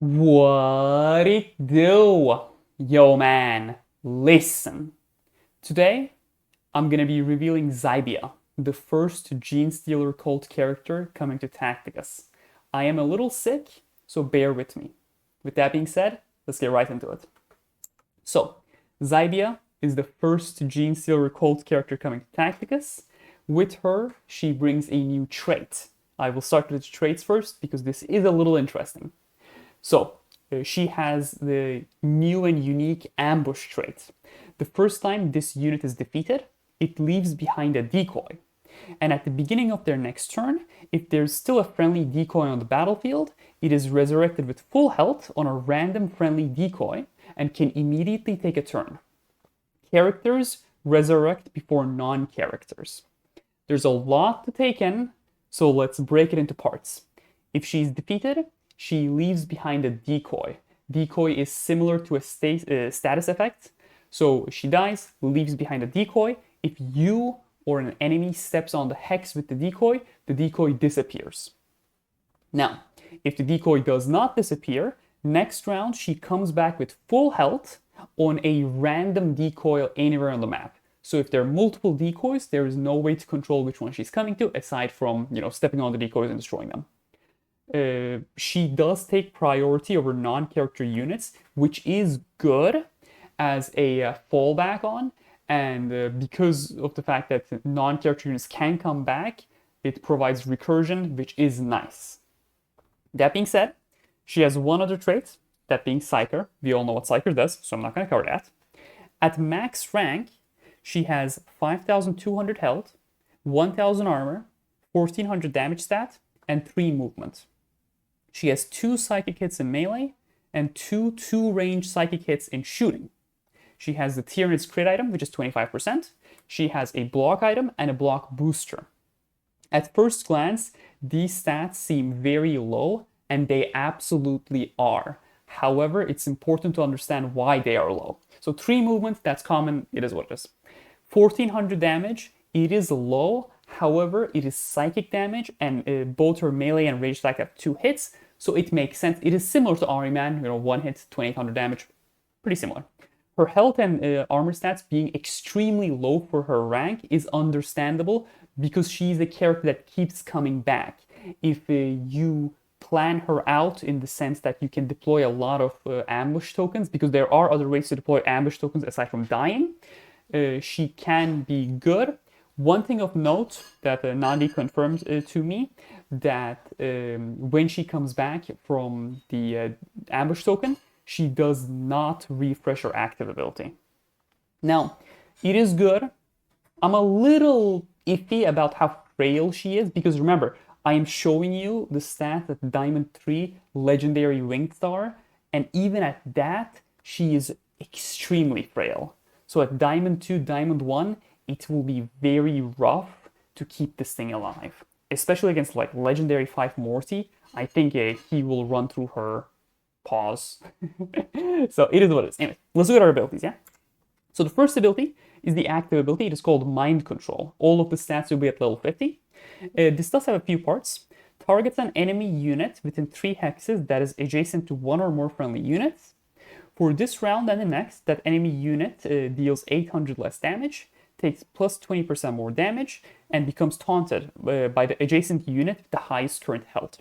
What it do? Yo man, listen. Today, I'm gonna be revealing Xybia, the first Gene Stealer cult character coming to Tacticus. I am a little sick, so bear with me. With that being said, let's get right into it. So, Xybia is the first Gene Stealer cult character coming to Tacticus. With her, she brings a new trait. I will start with the traits first because this is a little interesting. So, she has the new and unique ambush trait. The first time this unit is defeated, it leaves behind a decoy. And at the beginning of their next turn, if there's still a friendly decoy on the battlefield, it is resurrected with full health on a random friendly decoy and can immediately take a turn. Characters resurrect before non-characters. There's a lot to take in, so let's break it into parts. If she's defeated, she leaves behind a decoy. Decoy is similar to a status effect. So she dies, leaves behind a decoy. If you or an enemy steps on the hex with the decoy disappears. Now, if the decoy does not disappear, next round she comes back with full health on a random decoy anywhere on the map. So if there are multiple decoys, there is no way to control which one she's coming to aside from, stepping on the decoys and destroying them. She does take priority over non-character units, which is good as a fallback on, and because of the fact that non-character units can come back, it provides recursion, which is nice. That being said, she has one other trait, that being Psyker. We all know what Psyker does, so I'm not going to cover that. At max rank, she has 5,200 health, 1,000 armor, 1,400 damage stat, and 3 movement. She has 2 psychic hits in melee and 2 range psychic hits in shooting. She has the Tyrannid's crit item, which is 25%. She has a block item and a block booster. At first glance, these stats seem very low, and they absolutely are. However, it's important to understand why they are low. So 3 movement, that's common, it is what it is. 1,400 damage, it is low. However, it is psychic damage, and both her melee and range attack have 2 hits, so it makes sense. It is similar to Ahriman, 1 hit, 2,800 damage, pretty similar. Her health and armor stats being extremely low for her rank is understandable because she's a character that keeps coming back. If you plan her out in the sense that you can deploy a lot of ambush tokens, because there are other ways to deploy ambush tokens aside from dying, she can be good. One thing of note that Nandi confirmed to me, that when she comes back from the ambush token, she does not refresh her active ability. Now, it is good. I'm a little iffy about how frail she is, because remember, I am showing you the stat at Diamond 3 Legendary Winged Star, and even at that, she is extremely frail. So at Diamond 2, Diamond 1, it will be very rough to keep this thing alive. Especially against like Legendary 5 Morty, I think he will run through her paws. So it is what it is. Anyway, let's look at our abilities, yeah? So the first ability is the active ability. It is called Mind Control. All of the stats will be at level 50. This does have a few parts. Targets an enemy unit within 3 hexes that is adjacent to 1 or more friendly units. For this round and the next, that enemy unit deals 800 less damage, takes plus 20% more damage, and becomes taunted by the adjacent unit with the highest current health.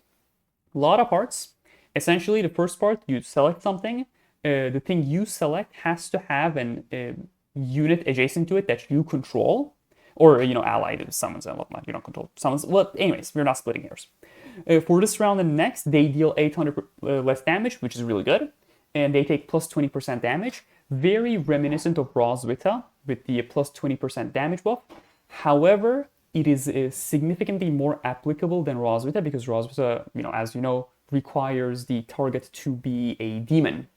A lot of parts. Essentially, the first part, you select something. The thing you select has to have an unit adjacent to it that you control, or allied summons and whatnot. You don't control summons. Well, anyways, we're not splitting hairs. For this round and next, they deal 800 less damage, which is really good, and they take plus 20% damage. Very reminiscent of Roswitha with the plus 20% damage buff. However, it is significantly more applicable than Roswitha, because Roswitha, as you know, requires the target to be a demon,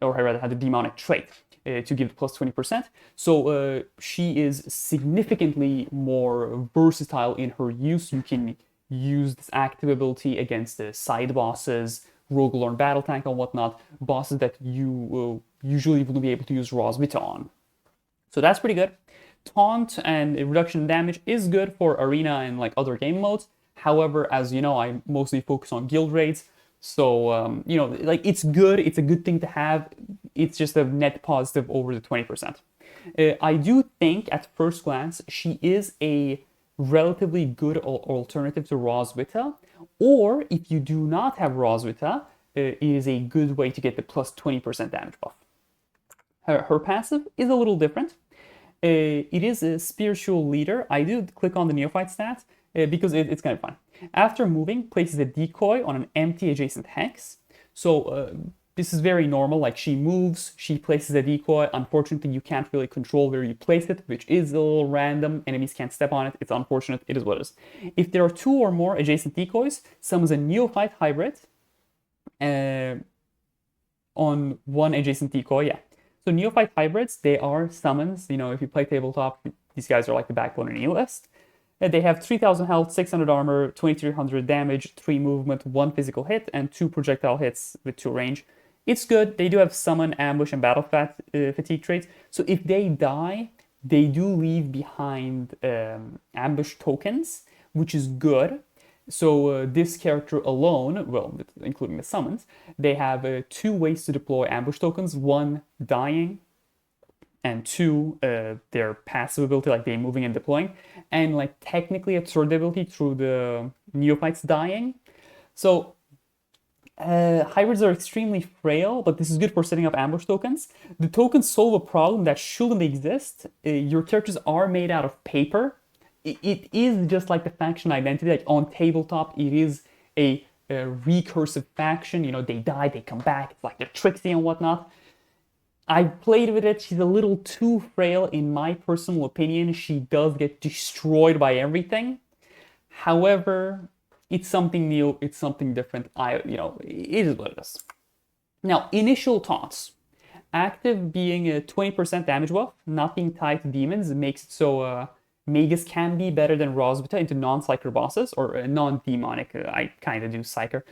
or rather have the demonic trait to give plus 20%. So she is significantly more versatile in her use. You can use this active ability against the side bosses, Rogalorn battle tank and whatnot, bosses that you usually wouldn't be able to use Roswitha on. So that's pretty good. Taunt and reduction in damage is good for arena and like other game modes. However, as you know, I mostly focus on guild raids, So, you know, like it's good. It's a good thing to have. It's just a net positive over the 20%. I do think at first glance she is a relatively good alternative to Roswitha, or if you do not have Roswitha, it is a good way to get the plus 20% damage buff. Her passive is a little different. It is a spiritual leader. I do click on the neophyte stats because it's kind of fun. After moving, places a decoy on an empty adjacent hex. So this is very normal. Like she moves, she places a decoy. Unfortunately, you can't really control where you place it, which is a little random. Enemies can't step on it. It's unfortunate. It is what it is. If there are 2 or more adjacent decoys, summons a neophyte hybrid on one adjacent decoy. Yeah. So neophyte hybrids, they are summons. You know, if you play tabletop, these guys are like the backbone in any list. They have 3000 health, 600 armor, 2300 damage, 3 movement, 1 physical hit, and 2 projectile hits with 2 range. It's good. They do have summon, ambush, and battle fatigue traits. So if they die, they do leave behind ambush tokens, which is good. So this character alone, well, including the summons, they have 2 ways to deploy ambush tokens. 1, dying, and 2, their passive ability, like they moving and deploying, and like technically a third ability through the neophytes dying. So hybrids are extremely frail, but this is good for setting up ambush tokens. The tokens solve a problem that shouldn't exist. Your characters are made out of paper. It is just like the faction identity. Like on tabletop, it is a recursive faction. You know, they die, they come back. It's like they're tricksy and whatnot. I played with it. She's a little too frail, in my personal opinion. She does get destroyed by everything. However, it's something new. It's something different. It is what it is. Now, initial thoughts. Active being a 20% damage buff, not being tied to demons, makes it so Magus can be better than Roswitha into non-psyker bosses, or non-demonic. I kind of do psyker,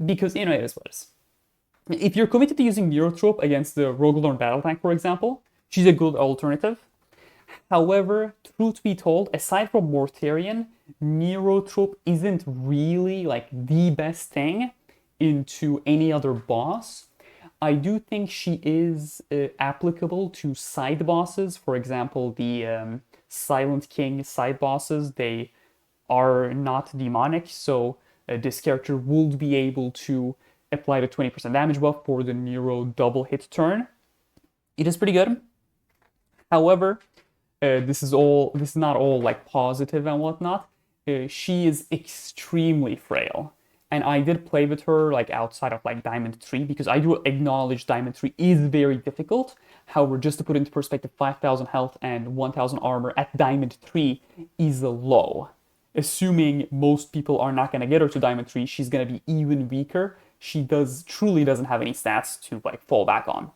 because, you know, it is what it is. If you're committed to using Neurotrope against the Roguelorn battle tank, for example, she's a good alternative. However, truth be told, aside from Mortarion, Neurotrope isn't really like the best thing into any other boss. I do think she is applicable to side bosses. For example, the Silent King side bosses, they are not demonic, so this character would be able to apply the 20% damage buff for the Nero double hit turn. It is pretty good. However, this is not all like positive and whatnot. She is extremely frail, and I did play with her like outside of like Diamond 3, because I do acknowledge Diamond 3 is very difficult. However, just to put into perspective, 5000 health and 1000 armor at Diamond 3 is low. Assuming most people are not going to get her to Diamond 3, she's going to be even weaker. She truly doesn't have any stats to like fall back on.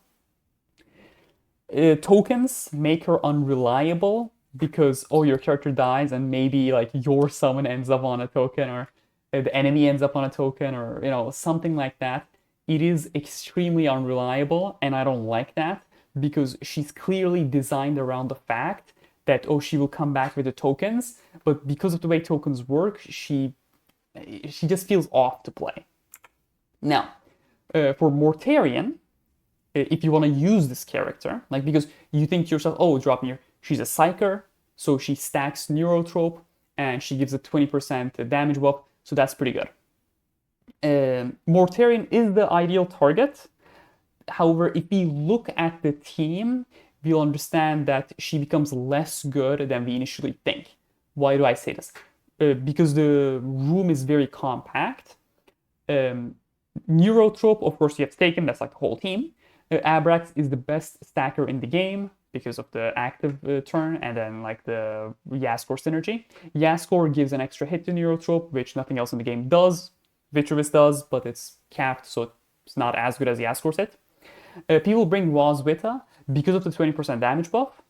Tokens make her unreliable, because your character dies and maybe like your summon ends up on a token, or the enemy ends up on a token, or you know, something like that. It is extremely unreliable, and I don't like that, because she's clearly designed around the fact that she will come back with the tokens, but because of the way tokens work, she just feels off to play. Now, for Mortarion, if you want to use this character, like, because you think to yourself, Drapnir, she's a psyker, so she stacks Neurotrope, and she gives a 20% damage buff, so that's pretty good. Mortarion is the ideal target. However, if we look at the team, we'll understand that she becomes less good than we initially think. Why do I say this? Because the room is very compact. Neurotrope, of course, you have to take him. That's like the whole team. Abrax is the best stacker in the game because of the active turn, and then like the Yaskor synergy. Yaskor gives an extra hit to Neurotrope, which nothing else in the game does. Vitruvis does, but it's capped, so it's not as good as Yaskor's hit. People bring Roswitha because of the 20% damage buff.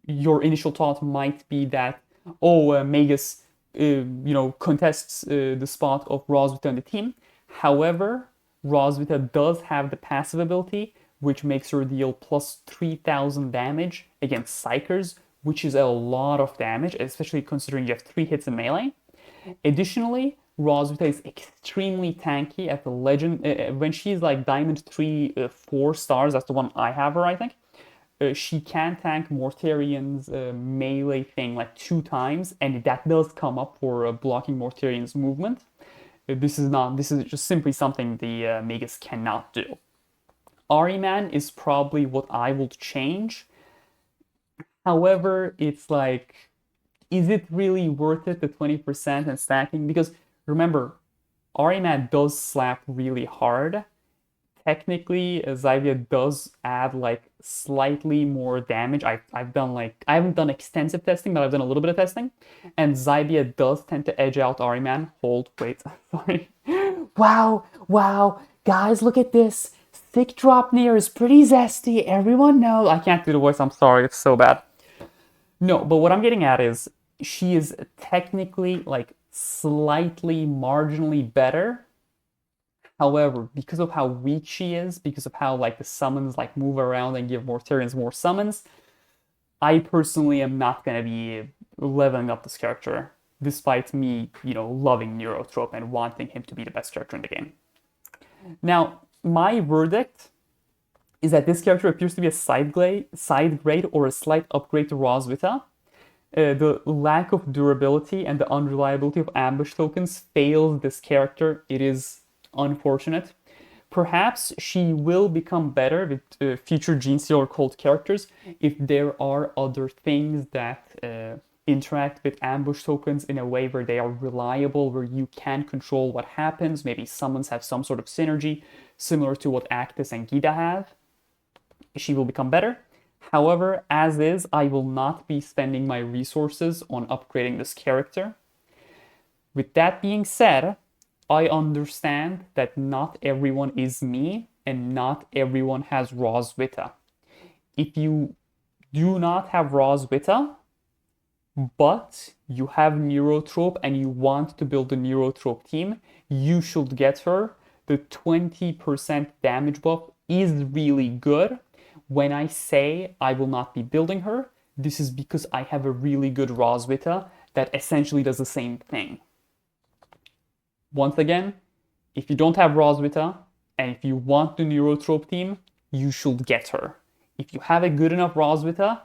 Your initial thought might be that, Magus contests the spot of Roswitha on the team. However, Roswitha does have the passive ability, which makes her deal plus 3000 damage against Psykers, which is a lot of damage, especially considering you have 3 hits in melee. Additionally, Roswitha is extremely tanky at the legend. When she's like Diamond 3, 4 stars, that's the one I have her, I think. She can tank Mortarian's melee thing like 2 times, and that does come up for blocking Mortarian's movement. This is just simply something the Magus cannot do. Ahriman is probably what I will change. However, it's like, is it really worth it, the 20% and stacking? Because remember, Ahriman does slap really hard. Technically, Xybia does add like slightly more damage. I've done like, I haven't done extensive testing, but I've done a little bit of testing. And Xybia does tend to edge out Ahriman. Hold, wait, sorry. Wow, wow, guys, look at this. Thick Drapnir is pretty zesty. Everyone knows. I can't do the voice, I'm sorry, it's so bad. No, but what I'm getting at is she is technically like slightly marginally better. However, because of how weak she is, because of how like the summons like move around and give Mortarians more summons, I personally am not going to be leveling up this character, despite me, loving Neurotrope and wanting him to be the best character in the game. Now, my verdict is that this character appears to be a side grade or a slight upgrade to Roswitha. The lack of durability and the unreliability of ambush tokens fails this character. It is unfortunate. Perhaps she will become better with future Genestealer Cult characters if there are other things that interact with ambush tokens in a way where they are reliable, where you can control what happens. Maybe summons have some sort of synergy, similar to what Actus and Gita have. She will become better. However, as is, I will not be spending my resources on upgrading this character. With that being said, I understand that not everyone is me and not everyone has Roswitha. If you do not have Roswitha, but you have Neurotrope and you want to build a Neurotrope team, you should get her. The 20% damage buff is really good. When I say I will not be building her, this is because I have a really good Roswitha that essentially does the same thing. Once again, if you don't have Roswitha, and if you want the Neurotrope team, you should get her. If you have a good enough Roswitha,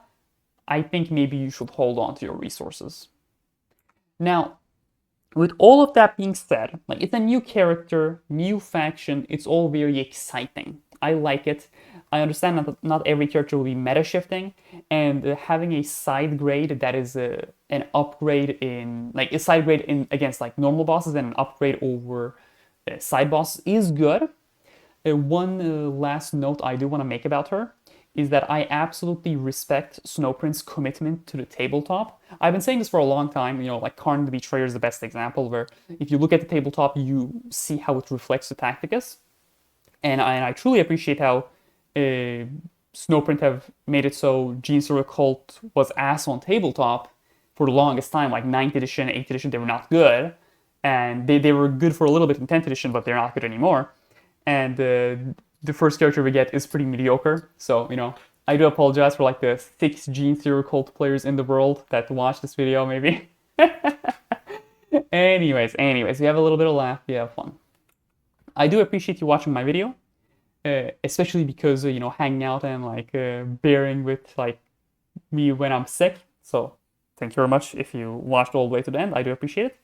I think maybe you should hold on to your resources. Now, with all of that being said, like, it's a new character, new faction, it's all very exciting. I like it. I understand that not every character will be meta shifting, and having a side grade that is an upgrade in, like, a side grade in against like normal bosses and an upgrade over side bosses is good. One last note I do want to make about her is that I absolutely respect Snowprince's commitment to the tabletop. I've been saying this for a long time, like Karn the Betrayer is the best example, where if you look at the tabletop, you see how it reflects the tacticus. And I truly appreciate how Snowprint have made it so Genestealer Cult was ass on tabletop for the longest time, like 9th edition, 8th edition, they were not good. And they were good for a little bit in 10th edition, but they're not good anymore. And the first character we get is pretty mediocre. So, I do apologize for like the 6 Genestealer Cult players in the world that watch this video, maybe. Anyways, we have a little bit of laugh, we have fun. I do appreciate you watching my video, especially because, hanging out and like bearing with like me when I'm sick. So thank you very much if you watched all the way to the end. I do appreciate it.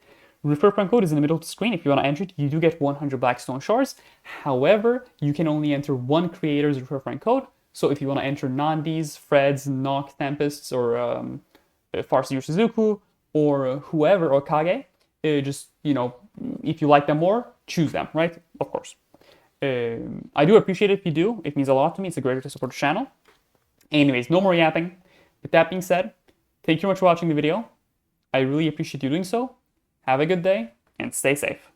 Referral code is in the middle of the screen. If you want to enter it, you do get 100 Blackstone shards. However, you can only enter one creator's referral code. So if you want to enter Nandis, Freds, Nox Tempests, or Farseer Suzuku, or whoever, or Kage, just, if you like them more, choose them, right? Of course. I do appreciate it if you do. It means a lot to me. It's a great way to support the channel. Anyways, no more yapping. With that being said, thank you very much for watching the video. I really appreciate you doing so. Have a good day and stay safe.